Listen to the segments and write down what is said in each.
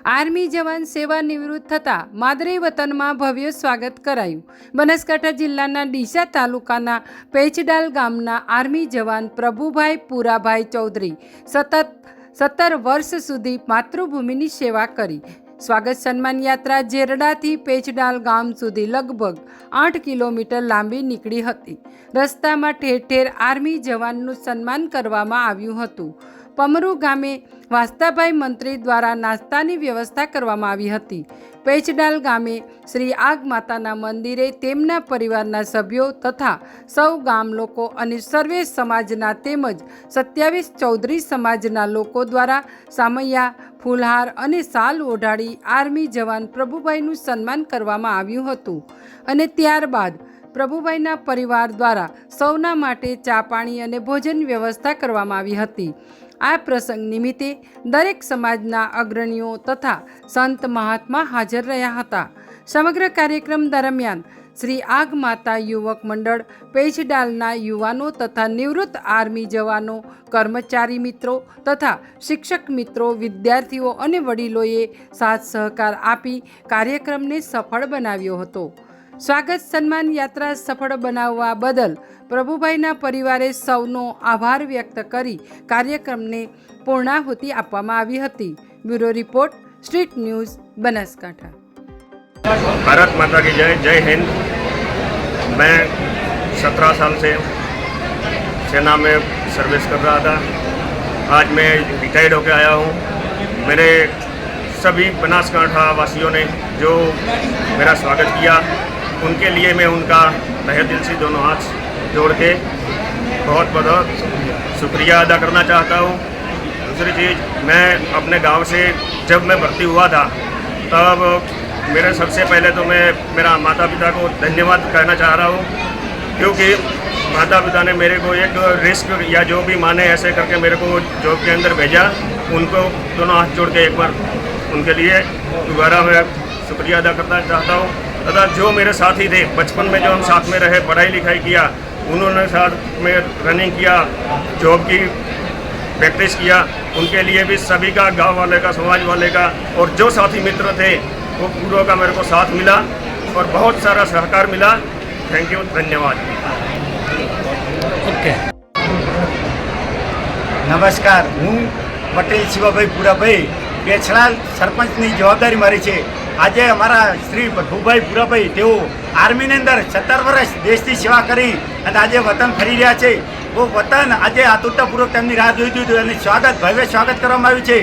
Army જવાન સેવા નિવૃત્ત થતાં માદરે વતનમાં ભવ્ય સ્વાગત કરાયું। બનાસકાંઠા જિલ્લાના ડીસા તાલુકાના પેચડાલ ગામના આર્મી જવાન પ્રભુભાઈ પુરાભાઈ ચૌધરી સતત 17 વર્ષ સુધી માતૃભૂમિની સેવા કરી। સ્વાગત સન્માન યાત્રા જેરડાથી પેચડાલ ગામ સુધી લગભગ 8 કિલોમીટર લાંબી નીકળી હતી। રસ્તામાં ઠેર ઠેર આર્મી જવાનનું સન્માન કરવામાં આવ્યું હતું। પમરુ ગામે વાસ્તાભાઈ મંત્રી દ્વારા નાસ્તાની વ્યવસ્થા કરવામાં આવી હતી। પેચડાલ ગામે શ્રી આગ માતાના મંદિરે તેમના પરિવારના સભ્યો તથા સૌ ગામ લોકો અને સર્વે સમાજના તેમજ 27 ચૌધરી સમાજના લોકો દ્વારા સામૈયા, ફૂલહાર અને શાલ ઓઢાડી આર્મી જવાન પ્રભુભાઈનું સન્માન કરવામાં આવ્યું હતું અને ત્યારબાદ પ્રભુભાઈના પરિવાર દ્વારા સૌના માટે ચા પાણી અને ભોજન વ્યવસ્થા કરવામાં આવી હતી। આ પ્રસંગ નિમિત્તે દરેક સમાજના અગ્રણીઓ તથા સંત મહાત્મા હાજર રહ્યા હતા। સમગ્ર કાર્યક્રમ દરમિયાન શ્રી આગ માતા યુવક મંડળ પેચડાલના યુવાનો તથા નિવૃત્ત આર્મી જવાનો, કર્મચારી મિત્રો તથા શિક્ષક મિત્રો, વિદ્યાર્થીઓ અને વડીલોએ સાથ સહકાર આપી કાર્યક્રમને સફળ બનાવ્યો હતો। સ્વાગત સન્માન યાત્રા સફળ બનાવવા બદલ પ્રભુભાઈના પરિવારે સૌનો આભાર વ્યક્ત કરી કાર્યક્રમને પૂર્ણાહુતિ આપવામાં આવી હતી। Bureau report, street news, Banaskantha. Bharat माता की जय। जय हिंद। मैं 17 साल से सेना में सर्विस कर रहा था। आज मैं रिटायर्ड होकर आया हूँ। मेरे सभी बनासकांठा वासियों ने जो मेरा स्वागत किया, उनके लिए मैं उनका तहे दिल से दोनों हाथ जोड़ के बहुत बहुत शुक्रिया अदा करना चाहता हूँ। दूसरी चीज़, मैं अपने गांव से जब मैं भर्ती हुआ था तब मेरे सबसे पहले तो मैं मेरा माता पिता को धन्यवाद कहना चाह रहा हूँ, क्योंकि माता पिता ने मेरे को एक रिस्क या जो भी माने ऐसे करके मेरे को जॉब के अंदर भेजा। उनको दोनों हाथ जोड़ के एक बार उनके लिए दोबारा मैं शुक्रिया अदा करना चाहता हूँ। तथा जो मेरे साथी थे बचपन में, जो हम साथ में रहे, पढ़ाई लिखाई किया, उन्होंने साथ में रनिंग किया, जॉब की प्रैक्टिस किया, उनके लिए भी सभी का, गांव वाले का, समाज वाले का और जो साथी मित्र थे वो पूरों का मेरे को साथ मिला और बहुत सारा सहकार मिला। थैंक यू, धन्यवाद। ओके। नमस्कार, हूँ पटेल शिवाभाई पुराभाई, पेचडाल सरपंचनी जवाबदारी मारी है। आज अमरा श्री प्रभुभाई पुराभाई तेओ आर्मी ने अंदर 17 वर्ष देश की सेवा करी और आज वतन फरी रहा है। वो वतन आज आतुरतापूर्वक તેમની રાહ જોઈ હતું અને સ્વાગત, ભવ્ય સ્વાગત કરવામાં આવ્યું છે।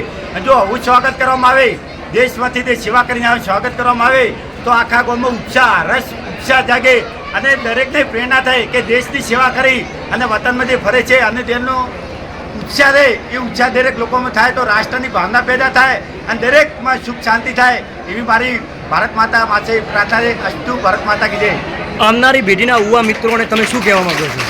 જો આવું સ્વાગત કરવામાં આવે, દેશમાંથી તે સેવા કરીને આવે સ્વાગત કરવામાં આવે તો આખા ગામમાં ઉત્સાહ, રસ, ઉત્સાહ જાગે અને દરેકને પ્રેરણા થાય કે દેશની સેવા કરી અને વતનમાં જે ફરે છે અને તેનો ઉત્સાહ રહે, એ ઉત્સાહ દરેક લોકોમાં થાય તો રાષ્ટ્રની ભાવના પેદા થાય અને દરેકમાં સુખ શાંતિ થાય એવી મારી ભારત માતા પાસે પ્રાર્થના છે। અસ્તુ ભારત માતા કી જય। આવનારી પેઢીના યુવા મિત્રોને તમે શું કહેવા માંગો છો?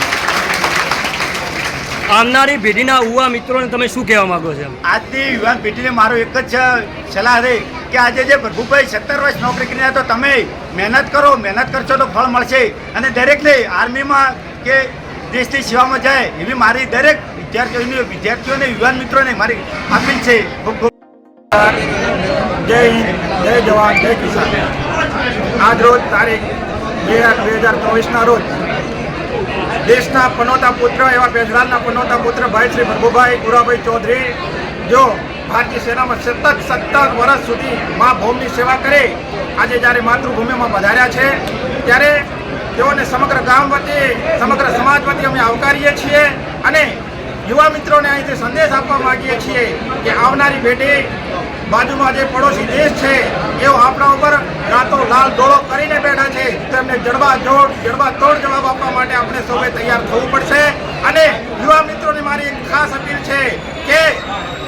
આવનારી પેઢીના યુવા મિત્રોને તમે શું કહેવા માંગો છો? આજની યુવાન પેઢીને મારો એક જ સલાહ છે કે આજે જે પ્રભુભાઈ 17 વર્ષ નોકરી કરીને તો તમે મહેનત કરો, મહેનત કરશો તો ફળ મળશે અને દરેકને આર્મીમાં કે દેશની સેવામાં જાય એવી મારી દરેક વિદ્યાર્થીઓને યુવાન મિત્રોને મારી અપીલ છે। ખૂબ ખૂબ जय हिंद, जय जवान, जय किसान। आज रोज तारीख 2/8/2024 रोज देशना पनोता पुत्र एवं पेचडालना पनोता पुत्र भाई श्री प्रभुभाई पुराभाई चौधरी जो भारतीय सेना में सतत 17 वर्ष सुधी माँ भूमि सेवा करे आज जयरे मातृभूमि में पधार्या छे त्यारे तेओने समग्र गाम वती, समग्र समाज वती अमे आवकारीए छीए अने युवा मित्रों ने अहींथी संदेश आपवा मांगीए छीए कि आवनारी पेढ़ी बाजूमां जे पड़ोशी देश है एवो आपणा उपर रातो लाल डोळो करीने बैठा है, तेमने जड़बातोड़ जवाब आपवा माटे आपणे सौए तैयार थवुं पड़शे। अने युवा मित्रों ने मारी एक खास अपील है कि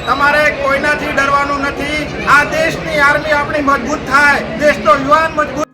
तमारे कोईनाथी डरवानुं नथी। आ देशनी आर्मी आपणी मजबूत थाय, देशनो युवान मजबूत